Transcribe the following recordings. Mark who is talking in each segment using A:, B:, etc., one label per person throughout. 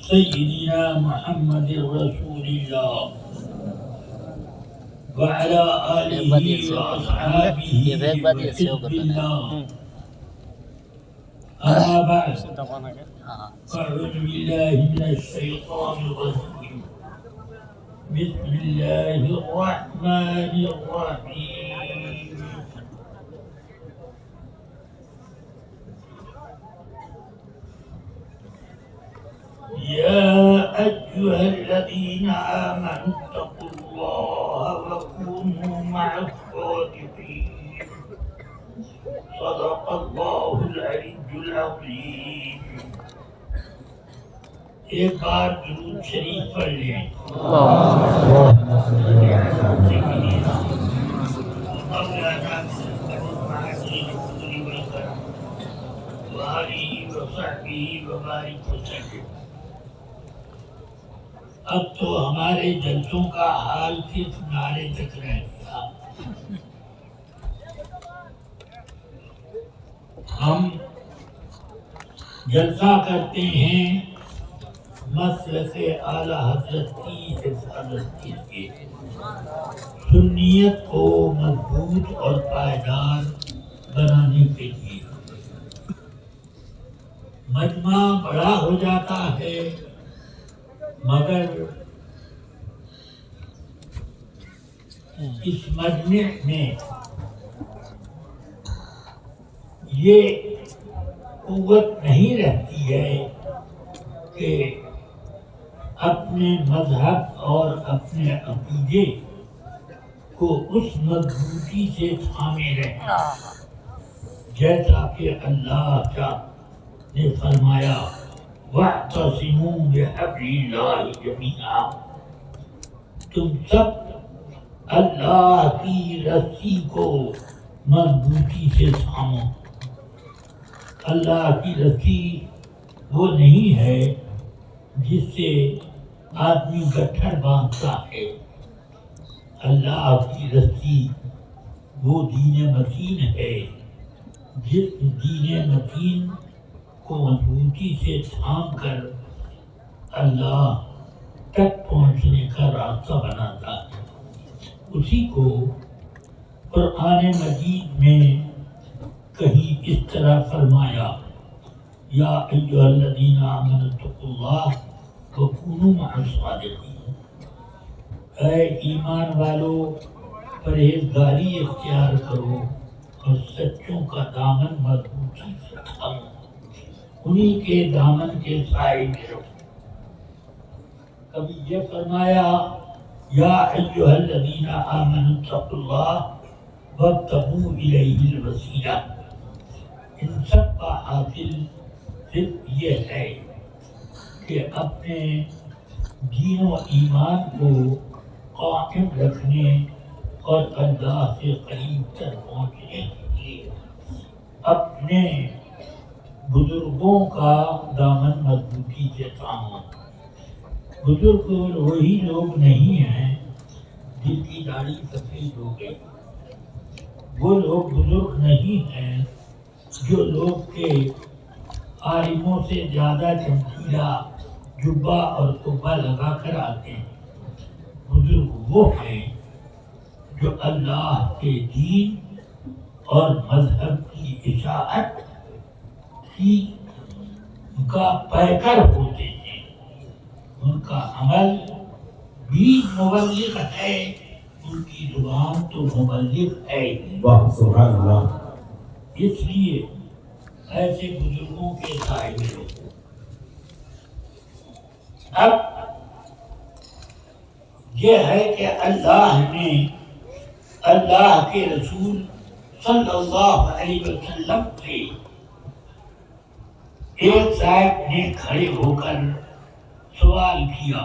A: سيدنا محمد رسول الله وعلى آله وأصحابه وحزب الله أما بعد فأعوذ بالله من الشيطان الرجيم بسم الله الرحمن الرحيم يا أيها الذين آمنوا اتقوا الله وكونوا مع الصادقين صدق الله العلي العظيم. ایک بار درود شریف پڑھ لیں. اب تو ہمارے جلسوں کا حال صرف نعرے تک رہ گیا. ہم جلسہ کرتے ہیں مسلک اعلیٰ حضرت کی حفاظت کے لیے، سنیت کو مضبوط اور پائیدار بنانے کے لیے. مجمع بڑا ہو جاتا ہے مگر اس مجمع میں یہ قوت نہیں رہتی ہے کہ اپنے مذہب اور اپنے عقیدے کو اس مضبوطی سے تھامے رہیں جیسا کہ اللہ نے فرمایا وَاعْتَصِمُوا بِحَبْلِ اللَّهِ جَمِيعًا. تم سب اللہ کی رسی کو مضبوطی سے تھامو. اللہ کی رسی وہ نہیں ہے جس سے آدمی گٹھڑ باندھتا ہے. اللہ کی رسی وہ دین متین ہے جس دین متین کو مضبوطی سے تھام کر اللہ تک پہنچنے کا راستہ بناتا ہے. اسی کو قرآن مجید میں کہیں اس طرح فرمایا یا ایھا الذین آمنوا اتقوا اللہ وکونوا مع الصادقین. اے ایمان والو پرہیزگاری اختیار کرو اور سچوں کا دامن مضبوطی سے تھامو، انہی کے دامن کے سائے میں رہو. کبھی یہ فرمایا یا ایھا الذین آمنوا اتقوا اللہ وابتغوا الیہ الوسیلہ. ان سب کا حاصل صرف یہ ہے کہ اپنے دین و ایمان کو قائم رکھنے اور اللہ سے قریب تر پہنچنے کے لیے اپنے بزرگوں کا دامن مضبوطی سے تھامو. بزرگ وہی لوگ نہیں ہیں جن کی داڑھی سفید ہو گئی. وہ لوگ بزرگ نہیں ہیں جو لوگ کے عالموں سے زیادہ چمکیلا جبہ اور قبہ لگا کر آتے ہیں. بزرگ وہ ہیں جو اللہ کے دین اور مذہب کی اشاعت کی کا پیکر ہوتے ہیں. ان کا عمل بھی مبلغ ہے، ان کی زبان تو مبلغ ہے. سبحان اللہ. اس لیے ایسے بزرگوں کے سائے میں رہو. اب یہ ہے کہ اللہ نے اللہ کے رسول صلی اللہ علیہ وسلم سے ایک صاحب نے کھڑے ہو کر سوال کیا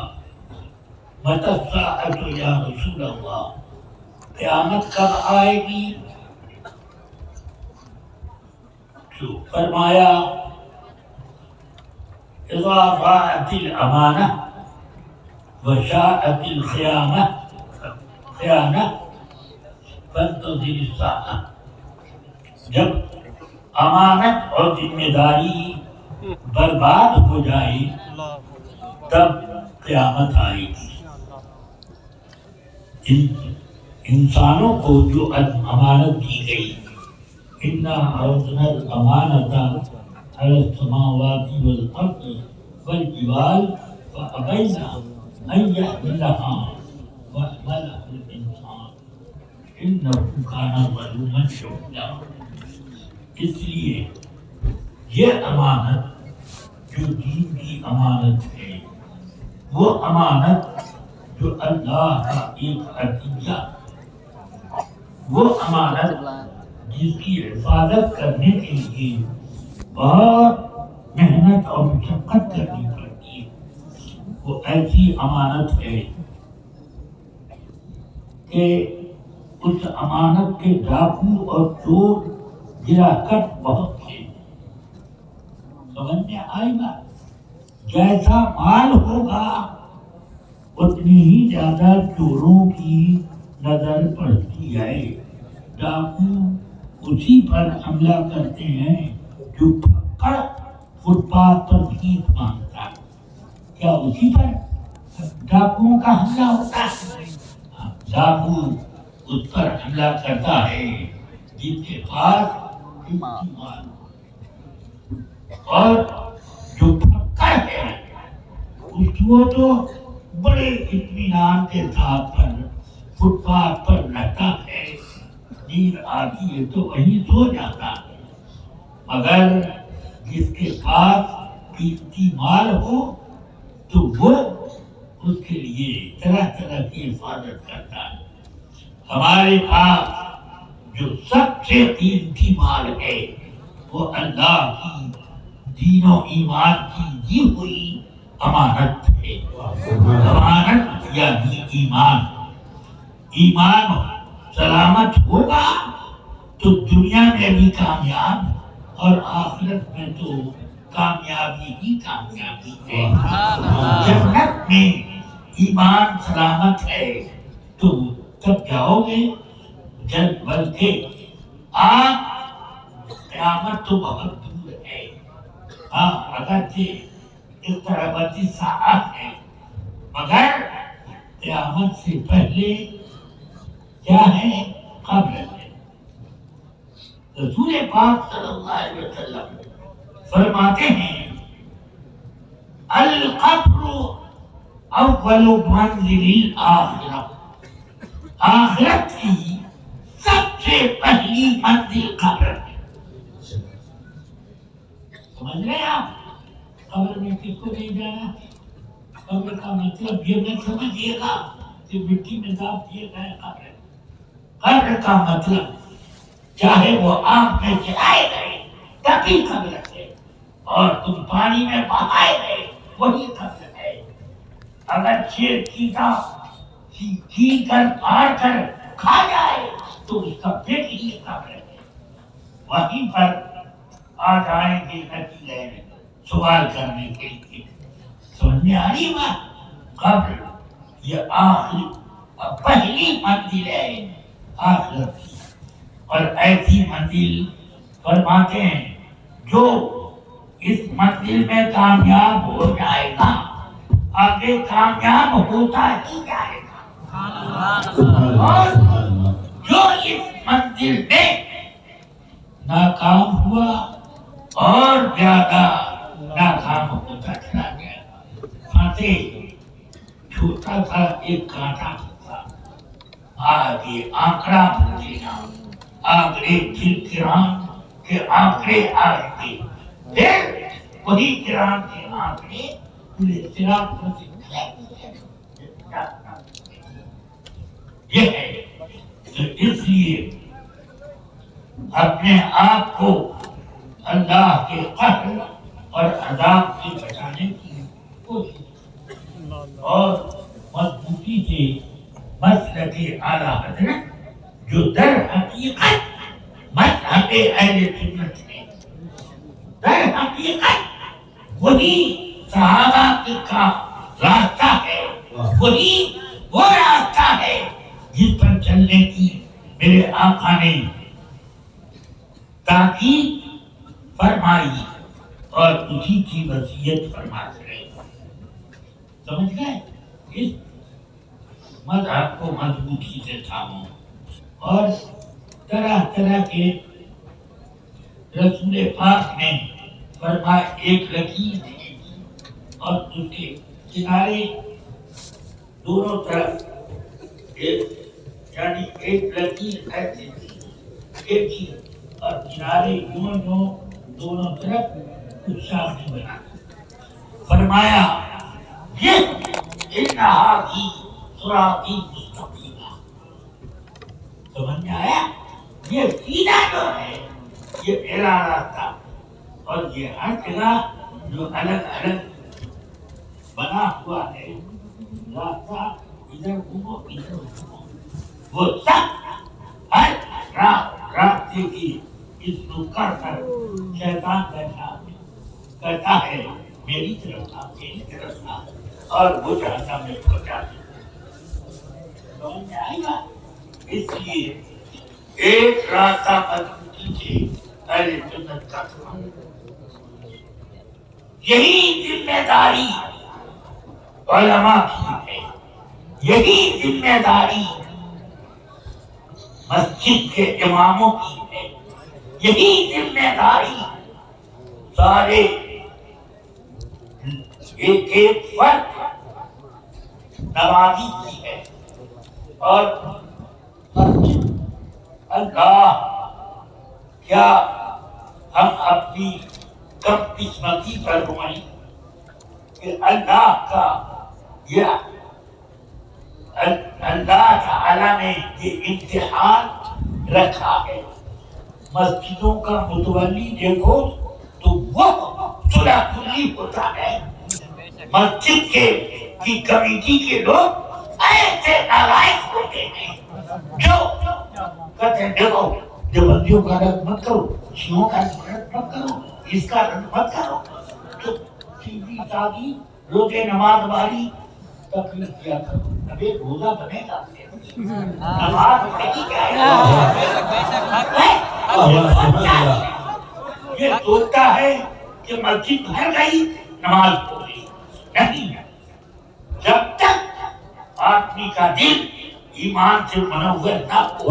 A: متی الساعۃ یا رسول اللہ، قیامت کب آئے گی؟ تو فرمایا اذا ضاعت الامانہ وشاءت الخیانہ فانتظر الساعہ. جب امانت اور ذمہ داری برباد ہو جائے تب قیامت آئے گی۔ انسانوں کو جو امانت دی گئی، اِنَّا عَرَضْنَا الْأَمَانَةَ عَلَى السَّمَاوَاتِ وَالْأَرْضِ وَالْجِبَالِ فَأَبَيْنَ أَن يَحْمِلَنَّهَا وَحَمَلَهَا الْإِنسَانُ إِنَّهُ كَانَ ظَلُومًا جَهُولًا۔ اس لیے یہ امانت جو دین کی امانت ہے، وہ امانت جو اللہ کا ایک عطیہ، وہ امانت جس کی حفاظت کرنے کے لیے بہت محنت اور مشقت کرنی پڑتی ہے، وہ ایسی امانت ہے کہ اس امانت کے ڈاکو اور چور گراکٹ بہت تھے۔ سمجھ میں آئی بات؟ جیسا مال ہوگا اتنی ہی زیادہ چوروں کی نظر پڑتی ہے۔ ڈاکو اسی پر حملہ کرتے ہیں جو پکڑ فٹ پاتھ پر بھیک مانگتا ہے، کیا اسی پر ڈاکوؤں کا حملہ ہوتا ہے؟ ڈاکو اس پر حملہ کرتا ہے جن کے پاس قیمتی مال، اور جو پکڑ ہے اس کو تو بڑے اطمینان کے ساتھ پر فٹ پاتھ پر رہتا ہے، نیند آتی ہے تو وہیں سو جاتا ہے۔ مگر جس کے پاس قیمتی مال ہو تو وہ اس کے لیے طرح طرح کی حفاظت کرتا ہے۔ ہمارے پاس جو سب سے قیمتی مال ہے وہ اللہ کی دین و ایمان کی دی ہوئی امانت ہے۔ امانت یعنی ایمان۔ ایمان سلامت ہوگا تو دنیا میں بھی کامیاب اور آخرت میں تو کامیابی ہی کامیابی ہے۔ جنت میں ایمان سلامت ہے تو تب جاؤ گے جب، بلکہ آپ قیامت تو بہت دور ہے، اگرچہ اقتربت الساعہ ہے، مگر قیامت سے پہلے کیا ہے؟ قبر ہے۔ رسول پاک صلی اللہ علیہ وسلم فرماتے ہیں القبر اول منزل الآخرہ، آخرت کی سب سے پہلی منزل قبر ہے۔ سمجھ رہے آپ؟ قبر میں کس کو نہیں جانا؟ قبر کا مطلب یہ نہ سمجھیے گا کہ مٹی میں داب دیے گئے قبر۔ قبر کا مطلب چاہے وہ آگ میں جلائے گئے تبھی قبر ہے، اور تم پانی میں بہائے گئے وہی قبر ہے۔ اگر شیر چیتا کھین کر پاڑ کر کھا جائے تو اس کا پیٹ ہی قبر ہے۔ وہیں پر آ جائیں گے نبی لہر سوال کرنے کے لیے۔ سمجھ میں آ رہی بات؟ قبر یہ آخری پہلی منزل ہے آخرت کی، اور ایسی منزل فرماتے ہیں جو اس منزل میں کامیاب ہو جائے گا آگے کامیاب ہوتا ہی جائے گا، اور جو اس منزل میں ناکام ہوا اور زیادہ ناکام ہوتا چلا گیا۔ پھانسے چھوٹا سا ایک کانٹا تھا، آگے آنکڑا پھوٹینا، آگے کران کے آنکڑے آئے تھے، پھر وہی کران کے آنکڑے پورے صراط پر سے یہ ہے۔ تو اس لیے اپنے آپ کو اللہ کے قہر اور عذاب سے بچانے کی کوشش اور مضبوطی سے مسلک اعلیٰ حضرت جو در حقیقت مذہب اہل سنت ہے، در حقیقت وہی صحابہ کا راستہ ہے، وہی وہ راستہ ہے جس پر چلنے کی میرے آقا نے تاکید فرمائی اور اسی کی وصیت فرماتے ہیں۔ سمجھ گئے؟ اس مذہب کو مضبوطی سے تھامو اور طرح طرح کے رسول پاک نے فرمایا ایک لکیر تھی اور اس کے کنارے دونوں طرف یعنی ایک لکیر ایسی تھی ایک ہی اور کنارے یوں دونوں طرف کچھ سامنے بنا فرمایا یہ انہا کی صراطی مستقیمہ. سمجھ میں آیا؟ یہ سیدھا جو ہے یہ میرا راستہ اور یہ ہر جگہ جو الگ الگ بنا ہوا ہے راستہ ادھر گھومو ادھر گھومو وہ سب ہر راستے کی اس کو کر کر شیطان بیٹھا کہتا ہے میری طرف آ میری طرف آ اور وہ چاہتا میں پہنچا سمجھ میں آئے گا. اس لیے ایک راستہ مضبوطی سے اہل سنت کا یہی ذمہ داری علماء کی ہے یہی ذمہ داری مسجد کے اماموں کی ہے یہی ذمہ داری سارے ایک ایک فرد نمازی کی ہے. اور اللہ کیا ہم اپنی کم قسمتی پر ہوئیں کہ اللہ کا یہ اللہ تعالیٰ نے یہ امتحان رکھا ہے. مسجدوں کا متولی دیکھو تو وہ صلح کلی ہوتا ہے. مسجد کی کمیٹی کے لوگ ایسے نالائق ہوتے ہیں جو کہتے ہیں دیکھو دیوبندیوں کا رد مت کرو شیعوں کا رد مت کرو اس کا رد مت کرو تو سیدھی سادی روزے نماز والی تکلیف کیا کرو. اب ایک روزہ بنے گا نماز پڑھی جائے یہ سوچتا ہے کہ مسجد بھر گئی نماز پڑھی نہیں. جب تک آدمی کا دل ایمان سے منور نہ ہو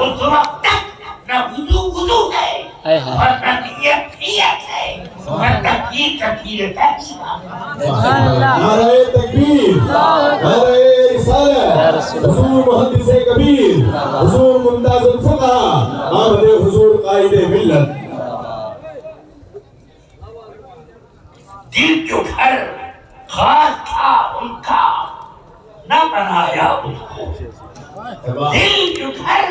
A: اس وقت تک نہ وضو ہے اور نہ نیت ہے نہ تکبیر
B: نعرہ تکبیر نعرہ رسالت حضور محدث کبیر حضور ممتاز الفقہ آمد حضور قائد ملت.
A: دل جو گھر خاص تھا ان کا نہ بنایا اس کو. دل جو گھر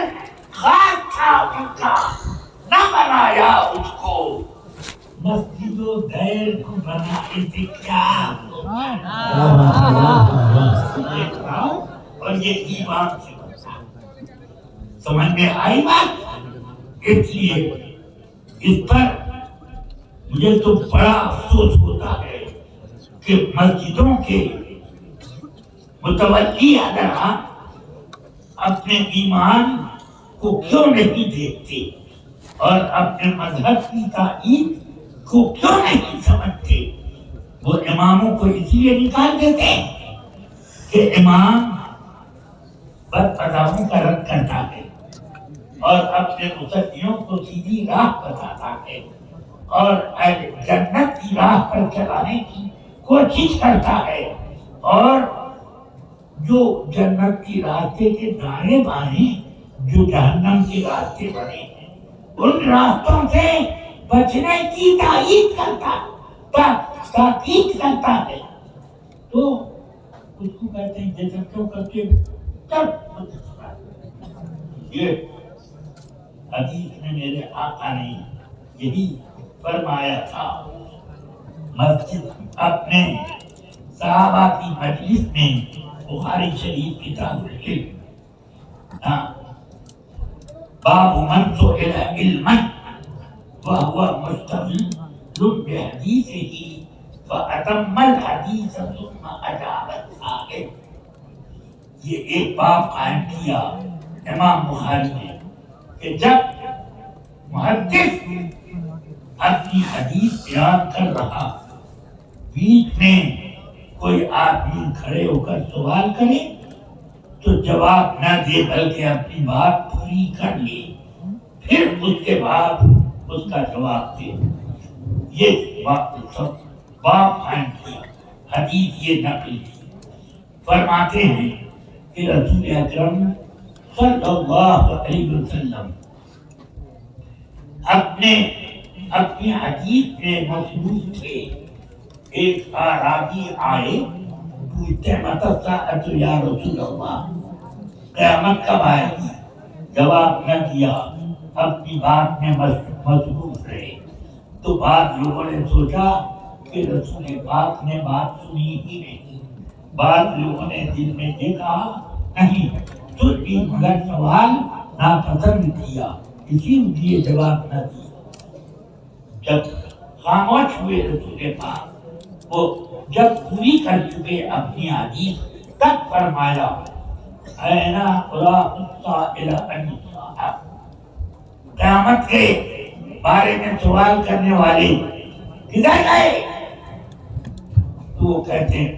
A: خاص تھا ان کا نہ بنایا اس کو. مسجد و دیر کو بنائے تھے کیا اور یہ ایمان سے بنتا. سمجھ میں آئی بات؟ اس لیے اس پر مجھے تو بڑا افسوس ہوتا ہے کہ مسجدوں کے متولی حضرات اپنے ایمان کو کیوں نہیں دیکھتے اور اپنے مذہب کی تائید کو کیوں نہیں سمجھتے. وہ اماموں کو اس لیے نکال دیتے ہیں کہ امام بد مذہبوں کا رد کرتا ہے اور اپنے مصلیوں کو سیدھی راہ بتاتا ہے اور جنت کی راہ پر چلانے کی کوشش کرتا ہے. اور جو جنت کی راستے کے دائیں بائیں جو جہنم کے راستے بنے ہیں ان راستوں سے بچنے کی تاکید کرتا ہے. تو اس کو کہتے ہیں جیسا کیوں کرتے یہ حدیث میں میرے آقا نے یہی فرمایا تھا. مسجد اپنے صحابہ کی مجلس میں بخاری شریف کتاب العلم باب من سئل علما وهو مستقل بحديثه فأتم الحديث ثم أجاب السائل. یہ ایک باب قائم کیا امام بخاری نے کہ جب محدث اپنی حدیث بیان کر رہا بیچ میں کوئی آدمی کھڑے ہو کر سوال کرے تو جواب نہ دے بلکہ اپنی بات پوری کر لے، پھر اس کے بعد اس کا جواب دے۔ یہ باب قائم کیا، حدیث یہ نقل کی۔ فرماتے ہیں کہ رسول اکرم صلی اللہ علیہ وسلم اپنی حدیث میں مصروف تھے۔ ایک اعرابی آئے، پوچھتے متى یا رسول اللہ، قیامت کب آئے گی؟ جواب نہ دیا، اپنی بات میں مصروف رہے۔ تو بعض لوگوں نے سوچا کہ رسول پاک نے بات سنی ہی نہیں۔ بعض لوگوں نے دل میں یہ کہا نہیں سن لی مگر سوال ناپسند کیا، اسی لیے جواب نہ دیا۔ جب خاموش ہوئے رسول پاک، وہ جب پوری کر چکے اپنی حدیث تک فرمایا اینا قراء السائل عن الساعة، قیامت کے بارے میں سوال کرنے والے کدھر گئے؟ تو وہ کہتے ہیں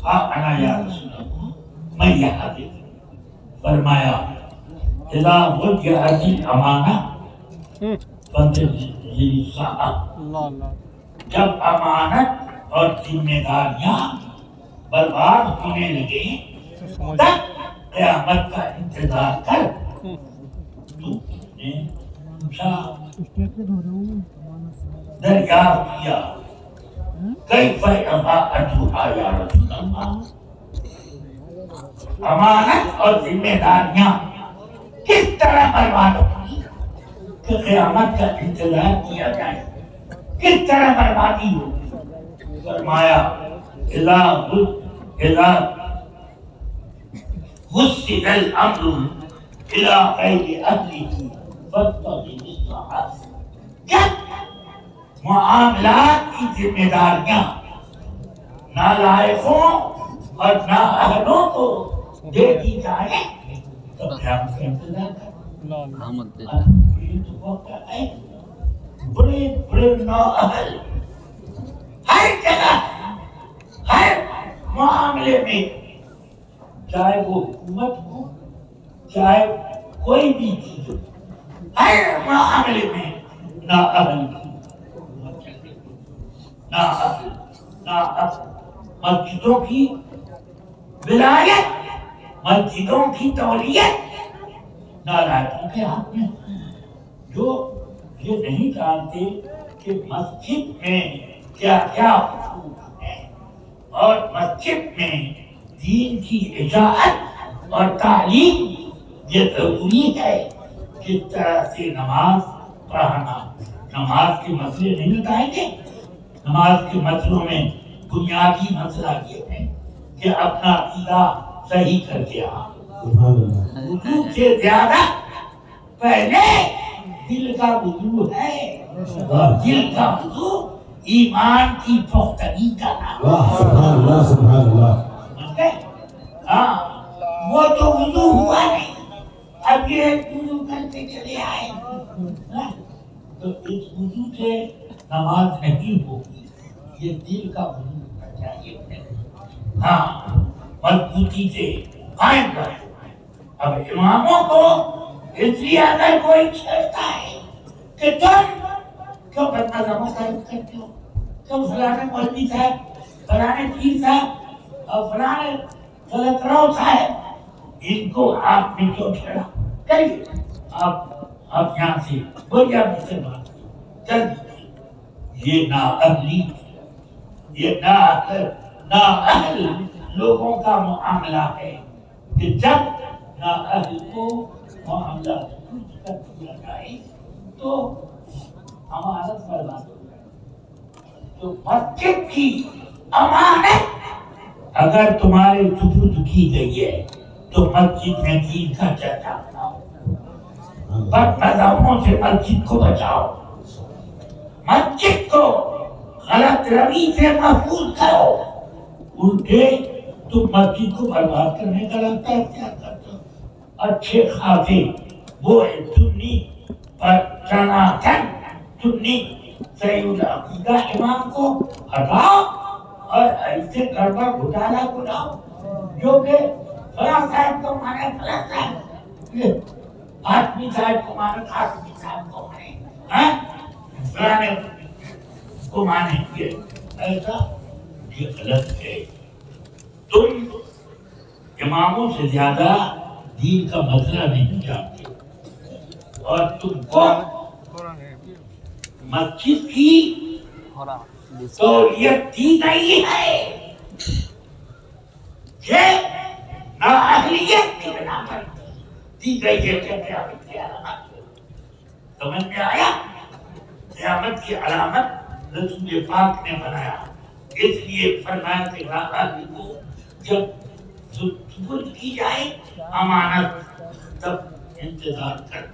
A: ہاں انا یا رسول اللہ، میں یہاں حاضر۔ فرمایا اذا وجعت الامانہ فانتظر الساعة، جب امانت اور ذمہ داریاں برباد ہونے لگے تب قیامت کا انتظار کر۔ تو نے پوچھا، دریافت کیا کیف اضاعتها یا رسول اللہ، امانت اور ذمہ داریاں کس طرح برباد ہوئی کہ قیامت کا انتظار کیا جائے، کس طرح بربادی ہوگی؟ فرمایا اذا وسد الامر الى غیر اہلہ فاتقوا الساعة، جب معاملات کی ذمہ داریاں نالائقوں اور نااہلوں کو دے دی جائے تو قیامت کا انتظار کریں۔ بڑے بڑے نااہل ہر جگہ ہر معاملے میں، چاہے وہ حکومت ہو چاہے کوئی بھی چیز ہو، ہر معاملے میں نااہل مسجدوں کی ولایت، مسجدوں کی تولیت نالائقوں کے ہاتھ میں، جو یہ نہیں جانتے کہ مسجد میں کیا کیا حقوق ہے اور مسجد میں دین کی اشاعت اور تعلیم یہ ضروری ہے۔ کس طرح سے نماز پڑھانا، نماز کے مسئلے نہیں بتائیں گے۔ نماز کے مسئلوں میں بنیادی مسئلہ یہ ہے کہ اپنا عقیدہ صحیح کر کے آ، وضو سے زیادہ پہلے دل کا وضو ہے، اور دل کا وضو ایمان کی پختگی کا نام ہے۔
B: سبحان اللہ سبحان اللہ۔
A: ہاں وہ تو وضو ہوا نہیں، اب یہ وضو کرتے چلے آئے، تو اس وضو سے نماز نہیں ہوگی، یہ دل کا وضو ہونا چاہیے۔ ہاں مضبوطی سے قائم رہے۔ اب اماموں کو اس لیے اگر کوئی چھیڑتا ہے کہ تم کیوں بدنظموں کا یوز کرتے ہو، کیوں فلانے مولوی صاحب، فلانے پیر صاحب اور فلانے غلط رو صاحب، ان کو آپ نے کیوں چھیڑا؟ چلیے آپ یہاں سے بڑھیا مجھ سے بات چل دیجیے۔ یہ نااہلی، یہ نااہل لوگوں کا معاملہ ہے کہ جب نااہل کو معاملہ درست کر دیا جائے تو امانت برباد ہو جائے۔ تو مسجد کی امانت اگر تمہارے سپرد کی گئی ہے تو مسجد میں دین کا چرچا بناؤ، بد مذہبوں سے مسجد کو بچاؤ، مسجد کو غلط روی سے محفوظ کرو۔ الٹے تم مسجد کو برباد کرنے کا راستہ اختیار کرتے ہو۔ اچھے خاصے وہ سنی پر سناتن سنی صحیح العقیدہ امام کو ہٹاؤ اور ایسے گڑبڑ گھوٹالا کو لاؤ جو کہ فلاں صاحب کو مانے فلاں صاحب، آدمی صاحب کو مانے آدمی صاحب کو مانے، فلاں کو مانے، یہ ایسا یہ غلط ہے۔ تم اماموں سے زیادہ دین کا مسئلہ نہیں جانتے، اور تم کو مسجد کی سہولیت دی گئی ہے، یہ نااہلیت کی بنا پر دی گئی ہے کہ قیامت کی علامت سمجھ میں آیا؟ قیامت کی علامت رسول پاک نے بنایا، اس لیے فرمایا کہ راہی کو جب سپرد کی جائے امانت تب انتظار کر۔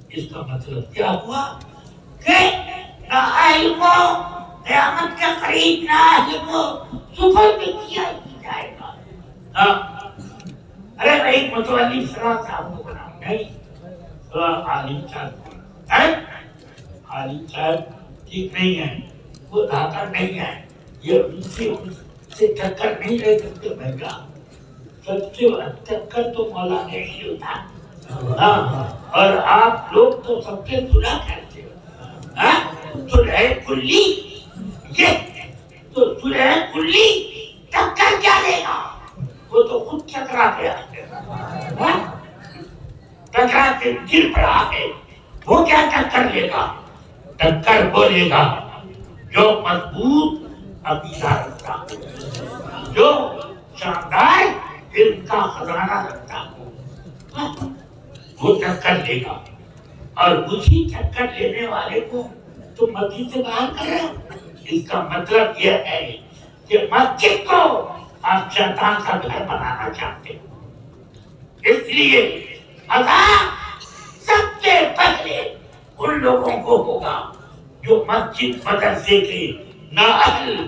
A: اس کا مطلب کیا ہوا کہ نااہل کو قیامت کے قریب نااہل کو سپرد کیا جائے گا۔ ارے بھائی متولی فلاں صاحب کو بنا نہیں، عالم صاحب کو بنا، عالم صاحب ٹھیک نہیں ہے، وہ دھاتا نہیں ہے، یہ ان سے ٹکر نہیں لے سکتے بھیا، سب سے ٹکر تو مولانا ہی تھا، اور آپ لوگ تو سب سے سنا کرتے ہو، سلح کلی، یہ تو سلح کلی ٹکر کیا لے گا، وہ تو خود ٹکرا کے آتے ہیں، ٹکرا کے گر پڑا ہے، وہ کیا ٹکر لے گا؟ ٹکر بولے گا جو مضبوط عقیدہ رکھتا، جو شاندار علم کا خزانہ رکھتا، وہ ٹکر لے گا، اور اسی ٹکر لینے والے کو تم مسجد سے باہر کر رہے ہو۔ اس کا مطلب یہ ہے کہ مسجد کو آپ شیطان کا گھر بنانا چاہتے ہیں، اس لیے عذاب سب سے پہلے ان لوگوں کو ہوگا جو مسجد مدرسے کے نااہل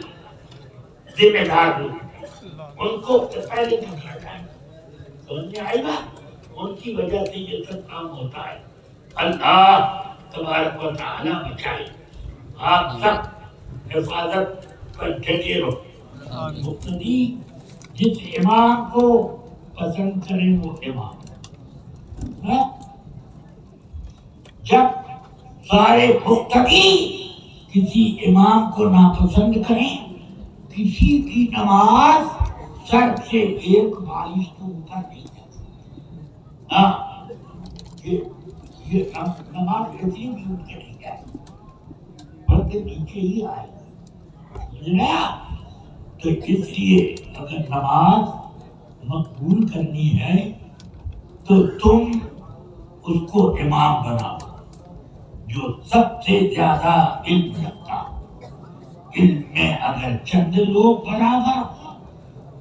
A: ذمہ دار لوگ، ان کو پہلے پکڑا جائے، سمجھ میں آئے گا؟ ان کی وجہ سے یہ سب کام ہوتا ہے۔ اللہ تبارک و تعالی بچائے، آپ سب حفاظت پر ڈٹے رہو۔ مقتدی جس امام کو پسند کرے وہ امام، جب سارے مقتدی کسی امام کو ناپسند کریں، کسی کی نماز سر سے ایک بالش کو اوپر نہیں جاتی، یہ نماز اتنی بھی اٹھ کے نہیں جائے، بلکہ نیچے ہی آئے، تو اس لیے اگر نماز مقبول کرنی ہے تو تم اس کو امام بناؤ جو سب سے زیادہ علم رکھتا۔ علم میں اگر چند لوگ برابر ہو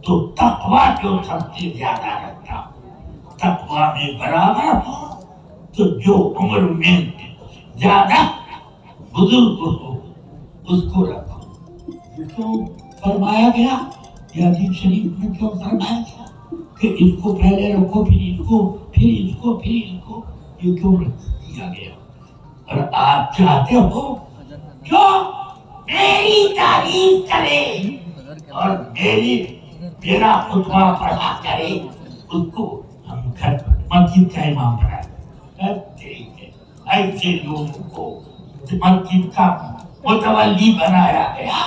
A: تو تقویٰ جو سب سے زیادہ رکھتا، تقویٰ میں برابر ہو تو جو عمر میں زیادہ بزرگ ہو اس کو رکھو۔ یہ کیوں فرمایا گیا؟ یہ حدیث شریف میں کیوں فرمایا گیا کہ اس کو پہلے رکھو، پھر اس کو، پھر اس کو، پھر اس کو؟ یہ کیوں دیا گیا؟ اور آپ چاہتے ہو جو میری تعریف کرے اور میرا خطبہ پڑھا کرے اس کو ہم گھر مسجد کا امام بنائیں۔ ایسے لوگوں کو مسجد کا متولی بنایا گیا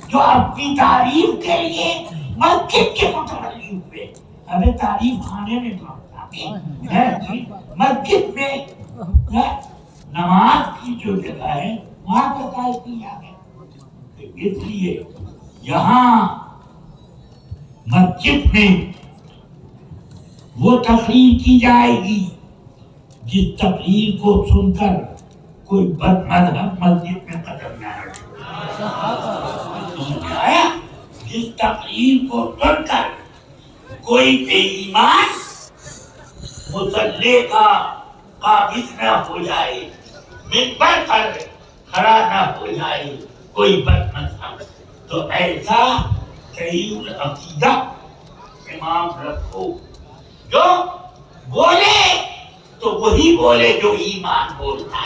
A: جو اپنی تعریف کے لیے مسجد کے متولی ہوئے۔ ابھی تعریف خانے میں مسجد میں نماز کی جو جگہ ہے وہاں پہ قائم کیا ہے۔ اس لیے یہاں مسجد میں وہ تقریر کی جائے گی جس تقریر کو سن کر کوئی بد مذہب مسجد میں قدم نہ رکھے۔ آیا جس تقریر کو سن کر کوئی بے ایمان مصلی کا قابض نہ ہو جائے، منبر پر کھڑا نہ ہو جائے کوئی بد مذہب، تو ایسا صحیح العقیدہ امام رکھو جو بولے تو وہی بولے جو ایمان بولتا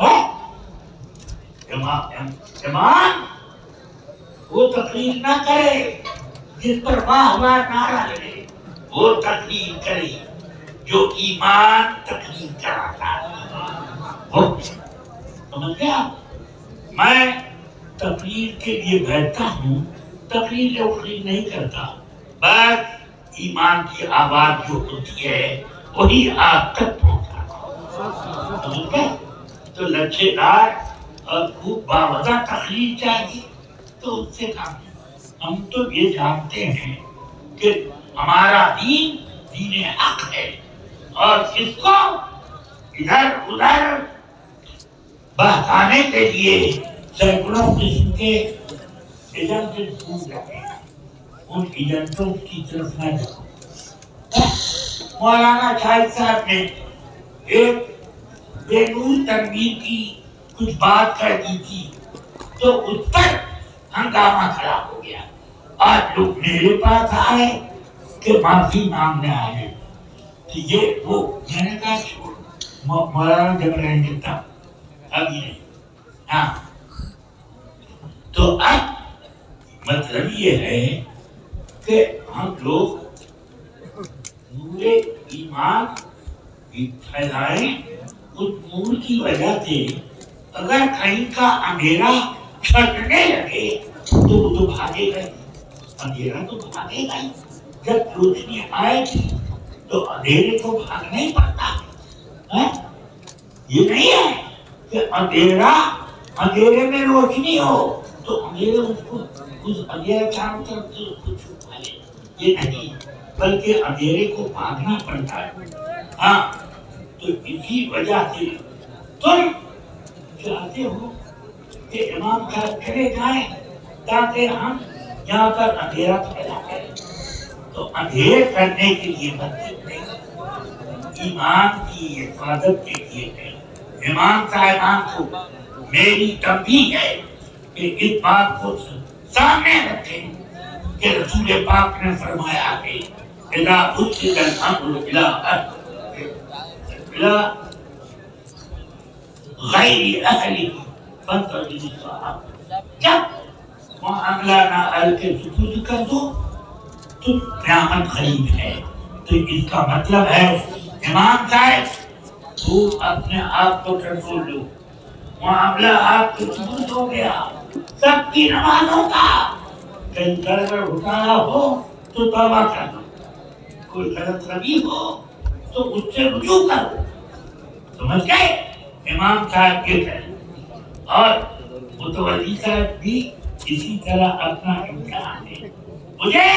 A: ہے۔ امام وہ تقریر نہ کرے جس پر واہ واہ نعرہ لگے، وہ تقریر کرے جو ایمان تقریر کراتا ہے۔ سمجھ گیا؟ میں تقریر کے لیے بیٹھتا ہوں، تقریر نہیں کرتا، بس ایمان کی آواز جو ہوتی ہے وہی آپ تک پہنچاتا۔ سمجھ گئے؟ تو لچھے دار اور خوب باوجہ تقریر چاہیے تو اس سے کام ہے۔ ہم تو یہ جانتے ہیں کہ ہمارا دین دین حق ہے، اور اس کو ادھر ادھر بہکانے کے لیے سینکڑوں قسم کے ایجنٹ ڈھونڈ رہے ہیں، ان ایجنٹوں کی طرف نہ جاؤ۔ مولانا شاہد صاحب نے ایک بے نور تنویر کی کچھ بات کر دی تھی تو اس پر ہنگامہ کھڑا ہو گیا۔ آج لوگ میرے پاس آئے کہ معافی مانگنے آئے ہیں، تو یہ وہ میں نے کہا چھوڑ، مولانا جب رہیں گے تب، ابھی نہیں۔ ہاں تو اب مطلب یہ ہے کہ ہم لوگ نور ایمان پھیلائیں، اس نور کی وجہ سے اگر کہیں کا اندھیرا چھٹنے لگے تو وہ تو بھاگے گا، اندھیرا تو بھاگے گا ہی۔ جب روشنی آئے گی تو اندھیرے کو بھاگنا ہی پڑتا ہے۔ یہ نہیں ہے کہ اندھیرے میں روشنی ہو تو اندھیرے اس اندھیرے چاروں طرف سے اس کو چھپا لے، یہ نہیں، بلکہ اندھیرے کو بھاگنا پڑتا ہے۔ ہاں تو اسی وجہ سے تم چاہتے ہو کہ امام صاحب چلے جائیں تاکہ ہم یہاں پر اندھیرا پیدا کریں، تو اندھیر کرنے کے لیے مسجد نہیں، ایمان کی حفاظت کے لیے ہے۔ امام صاحبان کو میری تنبیہ ہے کہ اس بات کو سامنے رکھیں کہ رسول پاک نے فرمایا ہے اذا اسد الامر الى غیر اہلہ فانتظروا الساعة، جب معاملہ نہ اہل کے سپرد کر دو تو قیامت قریب ہے۔ تو اس کا مطلب ہے امام صاحب تو اپنے آپ کو کنٹرول لو، معاملہ آپ کو سپرد ہو گیا، سب کی نمازوں کا کہیں گڑبڑ گھٹالا ہو تو توبہ کر دو، کوئی غلط روی ہو تو اس سے رجوع کرو۔ سمجھ گئے؟ امام صاحب کے کہیں اور متولی صاحب بھی اسی طرح اپنا امتحان ہے۔ مجھے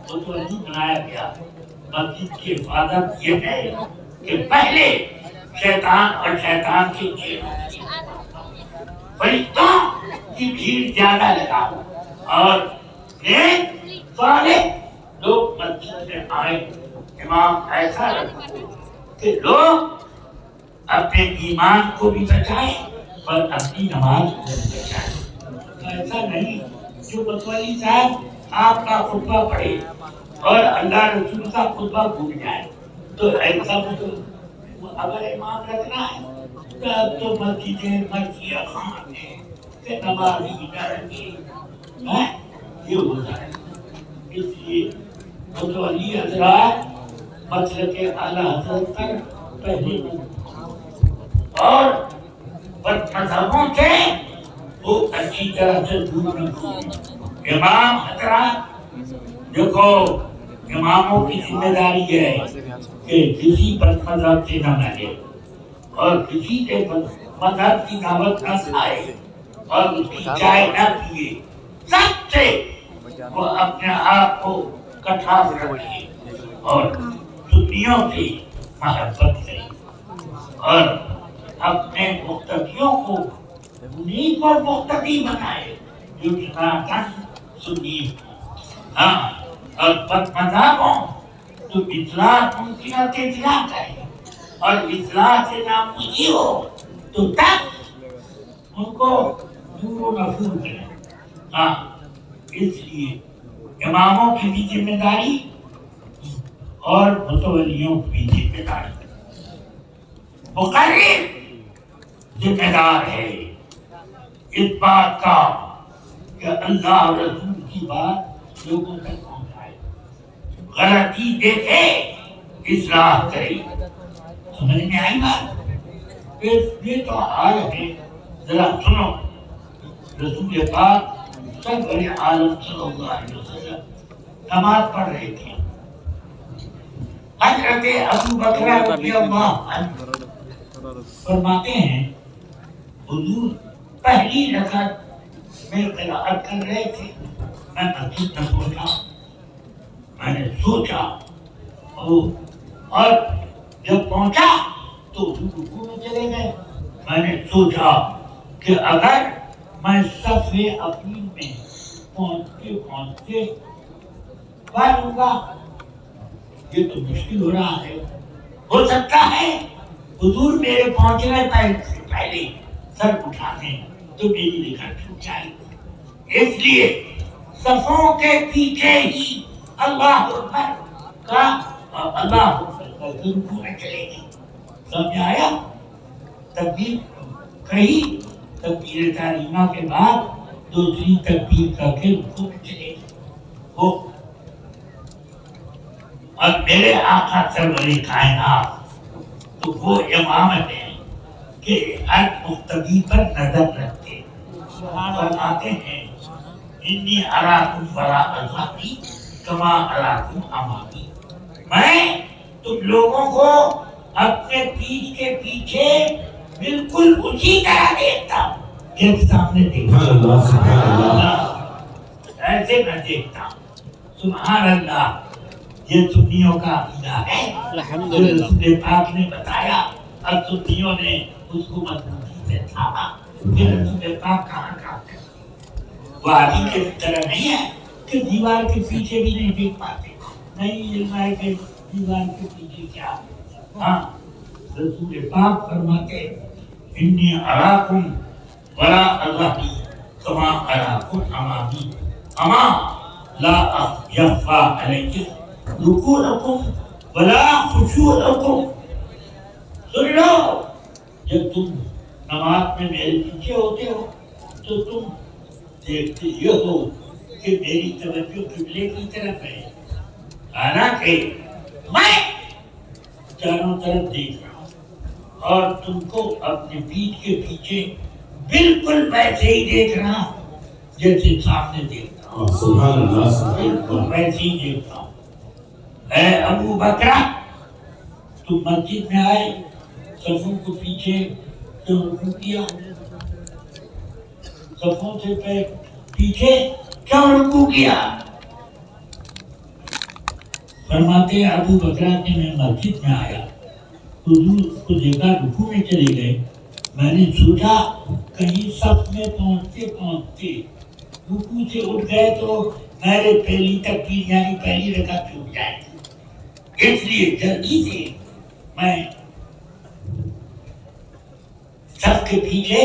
A: متولی بنایا گیا، مسجد کی حفاظت یہ ہے کہ پہلے شیطان اور شیطان کے فرشتوں کی بھیڑ زیادہ لگا اور صالح لوگ مسجد میں آئے، امام ایسا رکھو کہ لوگ اپنے ایمان کو بھی بچائیں اور اپنی نماز کو بھی بچائیں۔ ایسا نہیں جو متولی صاحب آپ کا خطبہ پڑھے اور اللہ رسول کا خطبہ بھول جائے، تو ایسا اگر امام رکھنا ہے تو اب تو مسجدیں مرثیہ خان ہے کہ نمازی نہ رکھے، یہ ہوتا ہے۔ اس لیے متولی حضرات مسلک اعلیٰ حضرت پر پہلے اور مذہبوں سے وہ اچھی طرح سے دور رکھو۔ امام حضرات دیکھو، اماموں کی ذمہ داری ہے کہ کسی پر مذہب سے نہ لگے اور کسی کے مذہب کی دعوت نہ کھائے اور اس کی چائے نہ پیے، سب سے وہ اپنے آپ کو کٹھاف رکھے اور سنیوں سے محبت کرے اور اپنے مقتدیوں کو انہیں پر مقتدی بنائے جو سناتن سنی ہو۔ ہاں اور بد مذہبوں تو اصلاح ممکنہ سے اصلاح کرے اور اصلاح سے ناممکن ہو تو تب ان کو دور و نفور کرے۔ ہاں اس لیے اماموں کی بھی ذمہ داری اور متولیوں کی بھی ذمہ داری، مقرر ذمہ دار ہے اس بات کا کہ اللہ اور رسول کی بات لوگوں تک پہنچائے، غلطی دیکھے اصلاح کرے. سمجھ میں آئی بات؟ یہ تو حال ہے. ذرا سنو، رسول پاک سرور عالم صلی اللہ علیہ وسلم نماز پڑھ رہے تھے. حضرت ابو بکر رضی اللہ عنہ فرماتے ہیں حضور پہلی رکعت میں قرات کر رہے تھے. میں مسجد میں پہنچا، میں نے سوچا اور جب پہنچا تو رکوع میں چلے گئے. میں نے سوچا کہ اگر میں صف اخیر میں پہنچتے پڑھوں گا، یہ تو مشکل ہو رہا ہے. ہو سکتا ہے حضور میرے پہنچنے سے پہلے سر اٹھا دیں تو میری رکعت چھوٹ جائے. اس لیے صفوں کے پیچھے ہی اللہ اکبر کا اللہ اکبر رکوع میں چلے گی. سمجھ آیا؟ تکبیر کہی، تکبیر تحریمہ کے بعد دوسری تکبیر کا کے رکوع میں چلے گی. وہ اور میرے آقا سرور کائنات تو وہ امامت ہے کہ ہر مقتدی پر نظر رکھتے فرماتے ہیں انی اراکم وراء ظہری کما اراکم امامی. میں تم لوگوں کو اپنے پیٹھ کے پیچھے بالکل اسی طرح دیکھتا ہوں جیسے سامنے دیکھتا. ایسے میں دیکھتا ہوں. سبحان اللہ. یہ سنیوں کا عقیدہ ہے جو رسول پاک نے بتایا اور سنیوں نے اس کو مضبوطی سے تھاما کہ رسول پاک کہاں کہاں کرتے. وہ آدھی کی طرح نہیں ہے کہ دیوار کے پیچھے بھی نہیں دیکھ پاتے. نہیں علم ہے کہ دیوار کے پیچھے کیا. ہاں رسول پاک فرماتے انی اراکم وراء ظہری کما اراکم امامی اما لا یخفی علیکم رکوعکم ولا خشوعکم. سن لو، جب تم نماز میں میرے پیچھے ہوتے ہو تو تم دیکھتے یہ ہو کہ میری توجہ قبلے کی طرف ہے، حالانکہ میں چاروں طرف دیکھ رہا ہوں اور تم کو اپنے پیٹھ کے پیچھے بالکل ویسے ہی دیکھ رہا ہوں جیسے سامنے دیکھتا ہوں.
B: سبحان اللہ.
A: بالکل ویسے ہی دیکھتا ہوں. اے ابو بکر، تم مسجد میں آئے، صفوں کو پیچھے کیوں رکوع کیا؟ صفوں سے پیچھے کیوں رکوع کیا؟ فرماتے ہیں ابو بکر کہ میں مسجد میں آیا، حضور کو دیکھا رکوع میں چلے گئے. میں نے سوچا کہیں صف میں پہنچتے پہنچتے رکوع سے اٹھ گئے تو میرے پہلی تکبیر یعنی پہلی رکعت چھوٹ جائے. اس لیے جلدی سے میں صف کے پیچھے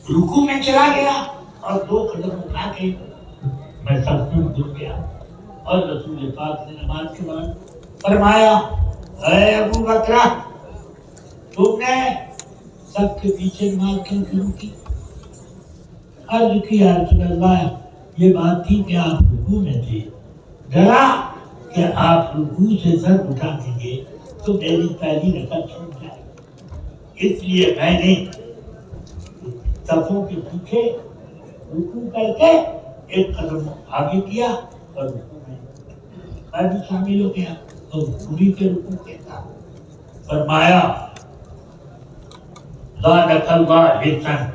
A: رکوع میں چلا گیا اور 2 قدم اٹھا کے میں صف میں گھس گیا. اور رسول پاک نے نماز کے بعد فرمایا اے ابو بکر، تم نے صف کے پیچھے نماز کیوں شروع کی؟ عرض کی یا رسول اللہ، یہ بات تھی کہ آپ رکوع میں تھے، ڈرا کہ آپ رکوع سے سر اٹھا دیں گے تو میری پہلی رکعت چھوٹ جائے. اس لیے میں نے صفوں کے پیچھے رکوع کر کے 1 قدم آگے کیا اور رکوع میں بھی شامل ہو گیا اور پوری کے رکوع کہتا. فرمایا زادک اللہ حسن،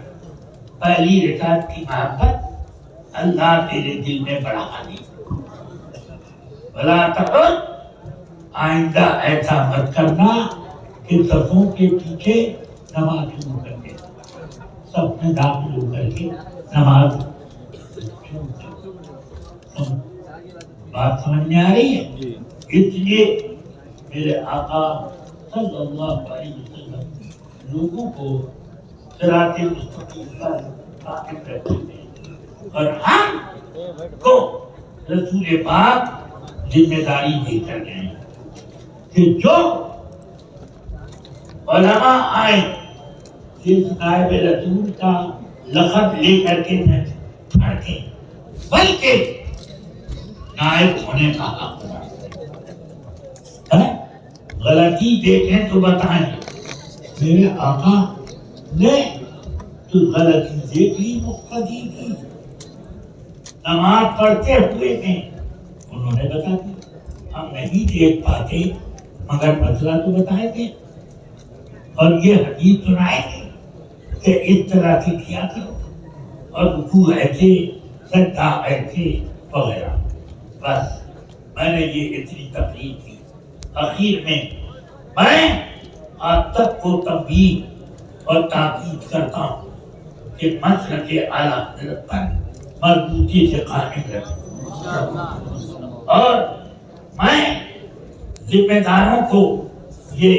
A: پہلی رکعت کی محبت اللہ تیرے دل میں بڑھا دی. بلا تقل، آئندہ ایسا مت کرنا کہ صفوں کے پیچھے نماز شروع کر دے، صف میں داخل ہو کر کے نماز شروع کر. بات سمجھ میں آ رہی ہے؟ اس لیے میرے آقا صلی اللہ علیہ وسلم لوگوں کو صراط مستقیم پر قائم رکھتے ہیں اور ہم کو رسول پاک ذمہ داری دے کر گئے کہ جو علماء آئے جس نائب رسول کا لقب لے کر کے پڑھتے بلکہ نائب ہونے کا حق ہے۔ غلطی دیکھیں تو بتائیں، میرے آقا نے تو غلطی دیکھ لی مقتدی کی، نماز پڑھتے ہوئے میں انہوں نے بتا دیا، ہم نہیں دیکھ پاتے مگر مسئلہ تو بتائے تھے اور یہ حدیث سنائے تھے کہ اس طرح سے کیا کرو اور رکوع ایسے، سجدہ ایسے وغیرہ۔ بس میں نے یہ اتنی تقریر کی۔ آخر میں میں آپ تک کو تنبیہ اور تاکید کرتا ہوں کہ مسلک اعلیٰ حضرت پر مضبوطی سے قائم رکھیں، اور میں ذمہ داروں کو یہ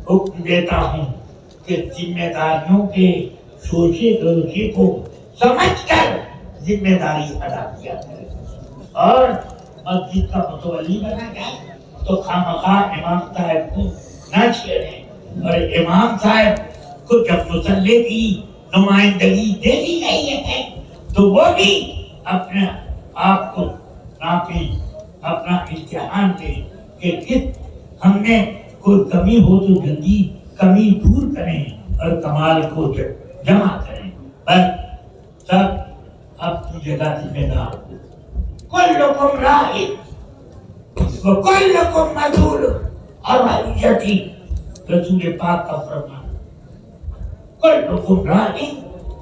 A: حکم دیتا ہوں کہ ذمہ داریوں کے شوشے کو سمجھ کر ذمہ داری ادا کیا جائے، اور مسجد کا متولی بنا جائے تو خواہ امام صاحب کو نہ چھیڑیں، اور امام صاحب کو جب مصلی کی نمائندگی دے دی گئی ہے تو وہ بھی اپنے آپ کو ناپیں، اپنا امتحان دیں کہ کس ہم نے کوئی کمی ہو تو جلدی کمی دور کریں اور کمال کو جمع کریں۔ بس سب اپنی جگہ ذمہ دار، کلکم راع وکلکم مسئول عن رعیتہ، رسول پاک کا فرمان، کلکم راع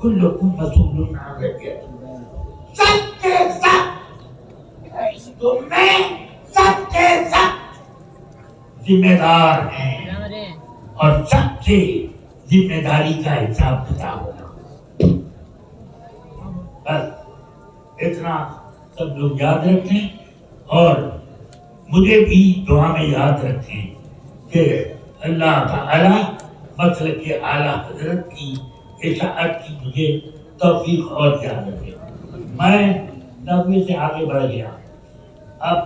A: کلکم مسئول عن رعیتہ، سب کے سب تم میں سب کے سب ذمہ دار ہیں اور سب سے ذمہ داری کا حساب کتاب ہوگا۔ بس اتنا سب لوگ یاد رکھیں، اور مجھے بھی دعا میں یاد رکھیں کہ اللہ تعالی مسلک اعلیٰ حضرت کی اشاعت کی مجھے توفیق اور یاد رکھے۔ میں 90 سے آگے بڑھ گیا، اب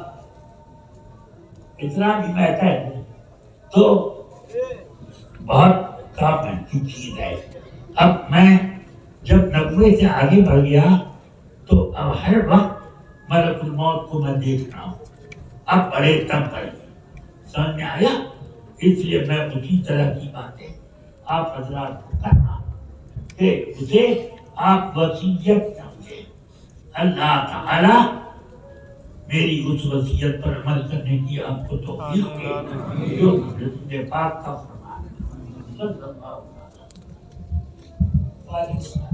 A: اتنا بھی میں کہہ تو بہت کام کی چیز ہے۔ اب میں جب 90 سے آگے بڑھ گیا تو اب ہر وقت ملک الموت کو میں دیکھ رہا ہوں، اب بڑے تنگ کر سمجھ میں آیا، اس لیے میں اسی طرح کی باتیں آپ حضرات کو کرنا کہ اسے آپ وصیت سمجھیں۔ اللہ تعالی میری اس وصیت پر عمل کرنے کی آپ کو توفیق دے جو رسول پاک کا فرمان ہے۔